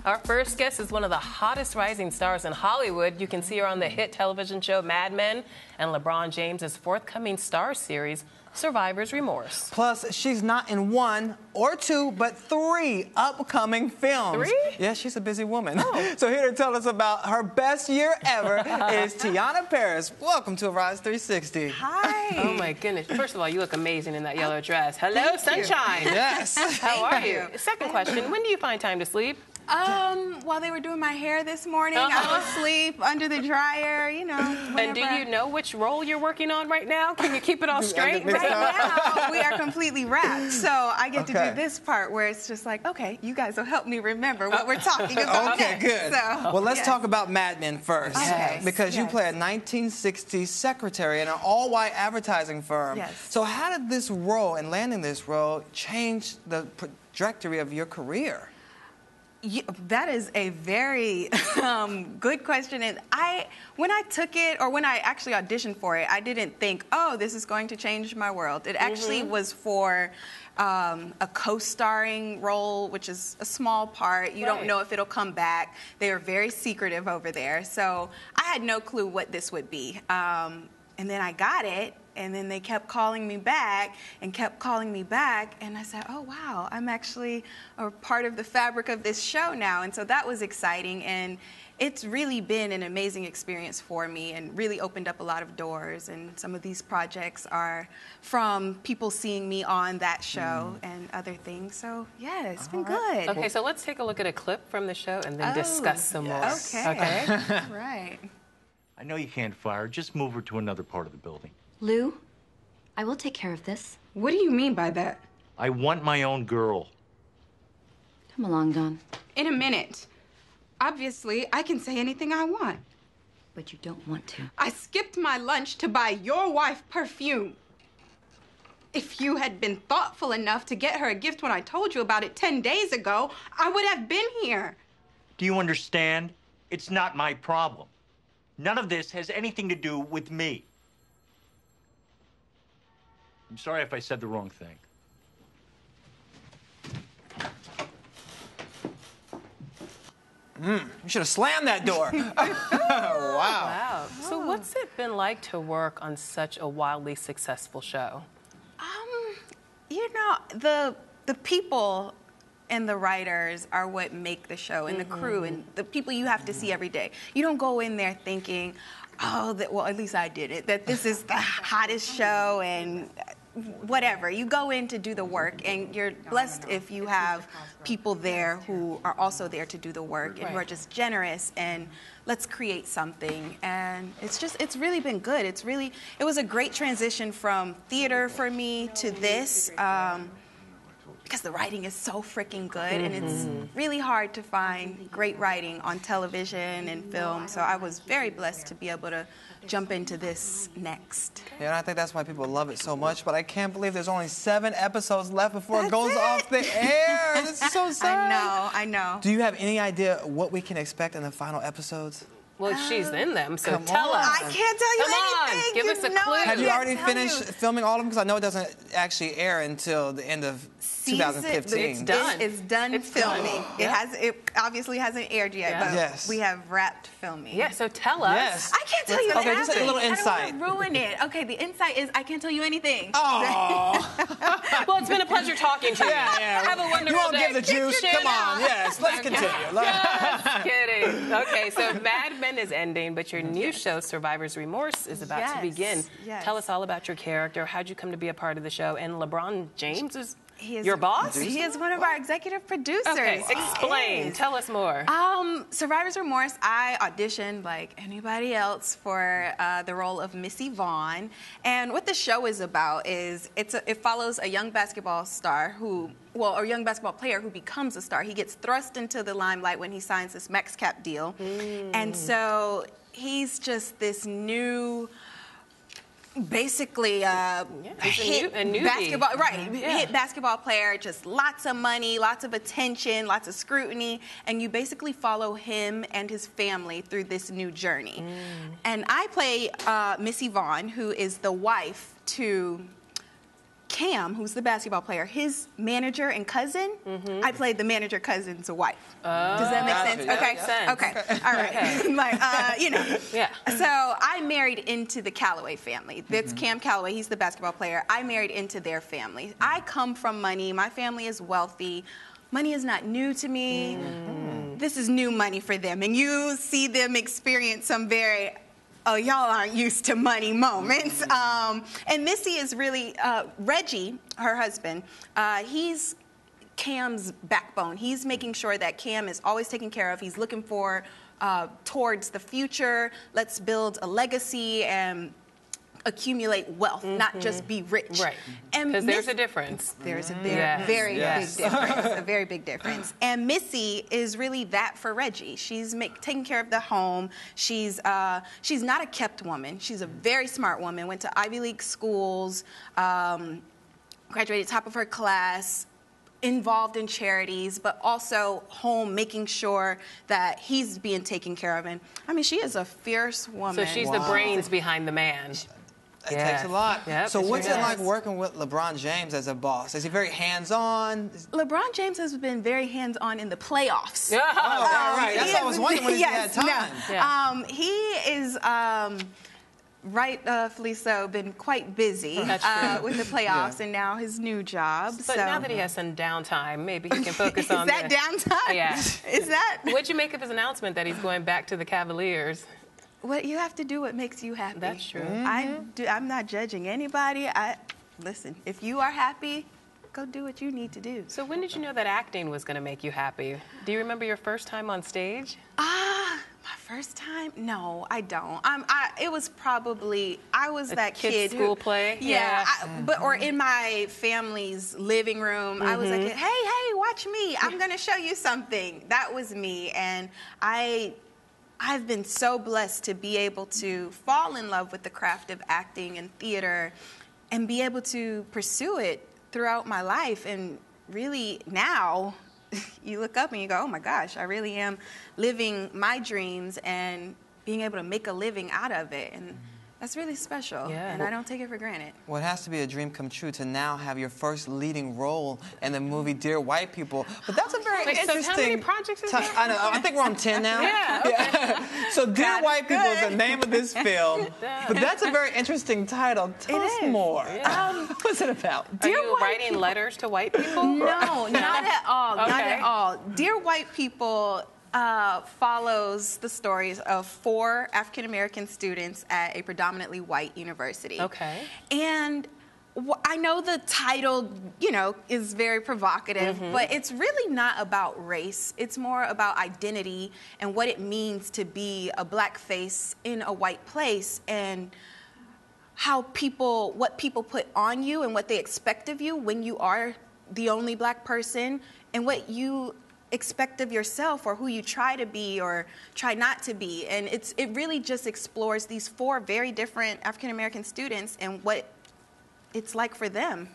Our first guest is one of the hottest rising stars in Hollywood. You can see her on the hit television show Mad Men and LeBron James' forthcoming Star series, Survivor's Remorse. Plus, she's not in one or two, but three upcoming films. Three? Yeah, she's a busy woman. Oh. So here to tell us about her best year ever is Teyonah Parris. Welcome to Arise 360. Hi. Oh my goodness. First of all, you look amazing in that yellow dress. Hello, sunshine. Yes. How are you? Second question, when do you find time to sleep? While they were doing my hair this morning, I was asleep under the dryer, you know. And do you know which role you're working on right now? Can you keep it all straight? Right now, we are completely wrapped. So I get to do this part where it's just like, okay, you guys will help me remember what we're talking about Okay, next. good. So, Well, let's talk about Mad Men first. Okay. Because you play a 1960s secretary in an all-white advertising firm. Yes. So how did this role and landing this role change the trajectory of your career? Yeah, that is a very good question. And when I took it, or when I actually auditioned for it, I didn't think, oh, this is going to change my world. It actually was for a co-starring role, which is a small part. You don't know if it'll come back. They are very secretive over there. So I had no clue what this would be. And then I got it. And then they kept calling me back and kept calling me back. And I said, oh, wow, I'm actually a part of the fabric of this show now. And so that was exciting. And it's really been an amazing experience for me and really opened up a lot of doors. And some of these projects are from people seeing me on that show and other things. So, yeah, it's been good. Okay, so let's take a look at a clip from the show and then discuss some more. Okay. Right. I know you can't fire her. Just move her to another part of the building. Lou, I will take care of this. What do you mean by that? I want my own girl. Come along, Don. In a minute. Obviously, I can say anything I want. But you don't want to. I skipped my lunch to buy your wife perfume. If you had been thoughtful enough to get her a gift when I told you about it 10 days ago, I would have been here. Do you understand? It's not my problem. None of this has anything to do with me. I'm sorry if I said the wrong thing. You should have slammed that door. Wow. Wow. So what's it been like to work on such a wildly successful show? You know, the people and the writers are what make the show, and the crew and the people you have to see every day. You don't go in there thinking, oh, well, at least I did it, that this is the hottest show and whatever. You go in to do the work, and you're blessed if you have people there who are also there to do the work and who are just generous and let's create something. And it's really been good. It was a great transition from theater for me to this. Because the writing is so freaking good, and it's really hard to find great writing on television and film. So I was very blessed to be able to jump into this next. Yeah, and I think that's why people love it so much, but I can't believe there's only 7 episodes left before it goes off the air. This is so sad. I know. Do you have any idea what we can expect in the final episodes? Well, she's in them, so Come tell on. us. I can't tell you Come on, anything. give us a clue. Have you already finished filming all of them? Because I know it doesn't actually air until the end of 2015. It's done. It's done filming. It obviously hasn't aired yet, but we have wrapped filming. Yeah, so tell us. Yes. I can't tell you Okay, anything. just a little I insight. don't want to ruin it. Okay, the insight is I can't tell you anything. Oh. Well, it's been a pleasure talking to you. Have a wonderful You won't day. give the juice? Come on, yes. Let's continue. Just kidding. Okay, so Mad Men is ending, but your new show, Survivor's Remorse, is about to begin. Yes. Tell us all about your character. How'd you come to be a part of the show? And LeBron James is your boss? He is one of our executive producers. Okay, explain. Tell us more. Survivor's Remorse, I auditioned like anybody else for the role of Missy Vaughn. And what the show is about is it follows a young basketball star a young basketball player who becomes a star. He gets thrust into the limelight when he signs this max cap deal. And so he's just this new, basically hit basketball, hit basketball player, just lots of money, lots of attention, lots of scrutiny, and you basically follow him and his family through this new journey. And I play Missy Vaughn, who is the wife to Cam, who's the basketball player, his manager and cousin, I played the manager cousin's wife. Does that make sense? That Okay. makes sense. Okay. All right. Like, you know. Yeah. So I married into the Calloway family. That's Cam Calloway. He's the basketball player. I married into their family. I come from money. My family is wealthy. Money is not new to me. This is new money for them. And you see them experience some very, oh, y'all aren't used to money moments. And Missy is really, Reggie, her husband, he's Cam's backbone. He's making sure that Cam is always taken care of. He's looking for towards the future. Let's build a legacy and accumulate wealth, not just be rich. Right. Because there's a difference. There's a very big difference. A very big difference. And Missy is really that for Reggie. She's taking care of the home. She's not a kept woman. She's a very smart woman. Went to Ivy League schools. Graduated top of her class. Involved in charities, but also home, making sure that he's being taken care of. And I mean, she is a fierce woman. So she's the brains behind the man. It takes a lot. Yep, so what's it does. like working with LeBron James as a boss? Is he very hands-on? LeBron James has been very hands-on in the playoffs. Yeah. Right. That's what I was wondering when he had time. No. Yeah. He is rightfully so been quite busy with the playoffs and now his new job. But now that he has some downtime, maybe he can focus on is that downtime? Yeah. Is that? What'd you make of his announcement that he's going back to the Cavaliers? What you have to do what makes you happy. That's true. I'm not judging anybody. Listen, if you are happy, go do what you need to do. So when did you know that acting was going to make you happy? Do you remember your first time on stage? My first time? No, I don't. It was probably, I was that kid school who, play? Yeah. Or in my family's living room, I was like, hey, watch me. I'm going to show you something. That was me. And I've been so blessed to be able to fall in love with the craft of acting and theater and be able to pursue it throughout my life. And really now, you look up and you go, oh my gosh, I really am living my dreams and being able to make a living out of it. And that's really special. Yeah. And I don't take it for granted. Well, it has to be a dream come true to now have your first leading role in the movie Dear White People. But that's a very interesting... So how many projects is there? I know. I think we're on 10 now. Yeah. Okay. So Dear White People is the name of this film. But that's a very interesting title. Tell us more. Yeah. What's it about? Are you writing letters to white people? No, not at all. Okay. Not at all. Dear White People follows the stories of 4 African-American students at a predominantly white university. Okay. And I know the title, is very provocative, but it's really not about race. It's more about identity and what it means to be a black face in a white place and what people put on you and what they expect of you when you are the only black person and what you expect of yourself or who you try to be or try not to be. And it really just explores these 4 very different African-American students and what it's like for them.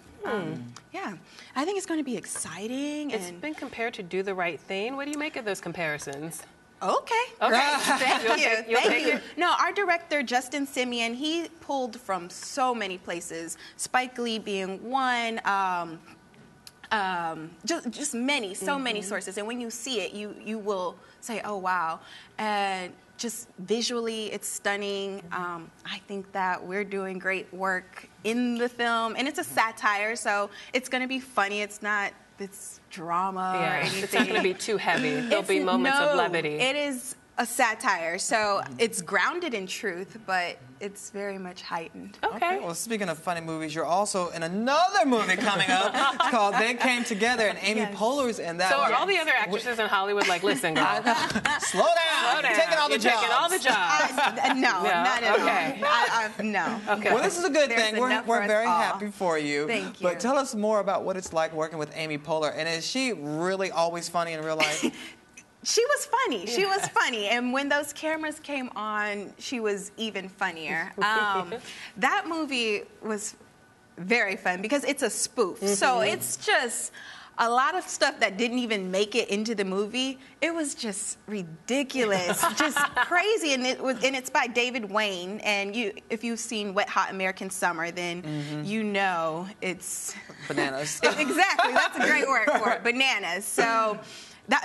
Yeah, I think it's going to be exciting. It's been compared to Do the Right Thing. What do you make of those comparisons? Okay. Thank you. You'll Thank take you. it? No, our director, Justin Simeon, he pulled from so many places, Spike Lee being one, just many, so many sources. And when you see it, you will say, oh, wow. And just visually, it's stunning. I think that we're doing great work in the film. And it's a satire, so it's going to be funny. It's drama or anything. It's not going to be too heavy. There'll be moments of levity. It is a satire, so it's grounded in truth, but it's very much heightened. Okay. Well, speaking of funny movies, you're also in another movie coming up. It's called They Came Together, and Amy Poehler's in that. So are all the other actresses in Hollywood like, listen, girl, Slow down. slow down. You're taking all the You're jobs. taking all the jobs. No, not at Okay. all. No. Okay. Well, this is a good There's thing. enough for We're us very all. happy for you. Thank you. But tell us more about what it's like working with Amy Poehler. And is she really always funny in real life? She was funny. She was funny. And when those cameras came on, she was even funnier. That movie was very fun because it's a spoof. So it's just a lot of stuff that didn't even make it into the movie. It was just ridiculous, just crazy. And it's by David Wayne. And if you've seen Wet Hot American Summer, then you know it's bananas. Exactly, that's a great word for it, bananas. So.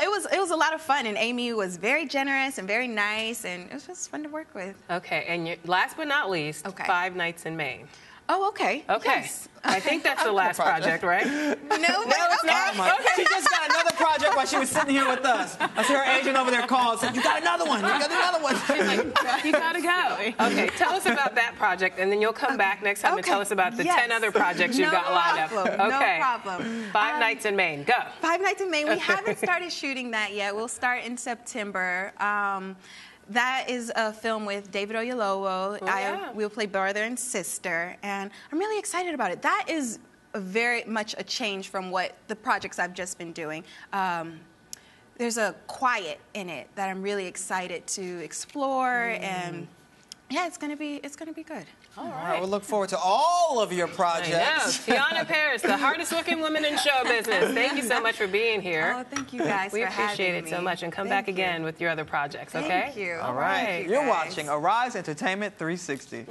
It was a lot of fun, and Amy was very generous and very nice, and it was just fun to work with. Okay, and last but not least, Okay. 5 Nights in Maine. Oh, okay. Okay. Yes. I think that's the last project, right? No, it's Oh my. She just got another project while she was sitting here with us. I see her agent over there called, said, "You got another one. You got another one." You gotta go. Okay, tell us about that project, and then you'll come back next time and tell us about the 10 other projects you've got lined up. Okay. No problem. 5 Nights in Maine. Go. 5 Nights in Maine. We haven't started shooting that yet. We'll start in September. That is a film with David Oyelowo. We'll play brother and sister, and I'm really excited about it. That is very much a change from what the projects I've just been doing. There's a quiet in it that I'm really excited to explore, and yeah, it's gonna be good. All right, we'll look forward to all of your projects. Teyonah Parris, the hardest working woman in show business. Thank you so much for being here. Oh, thank you guys We for appreciate having it so me. much, and come Thank back you. again with your other projects, okay? Thank you. All right, Thank you you're guys. watching Arise Entertainment 360.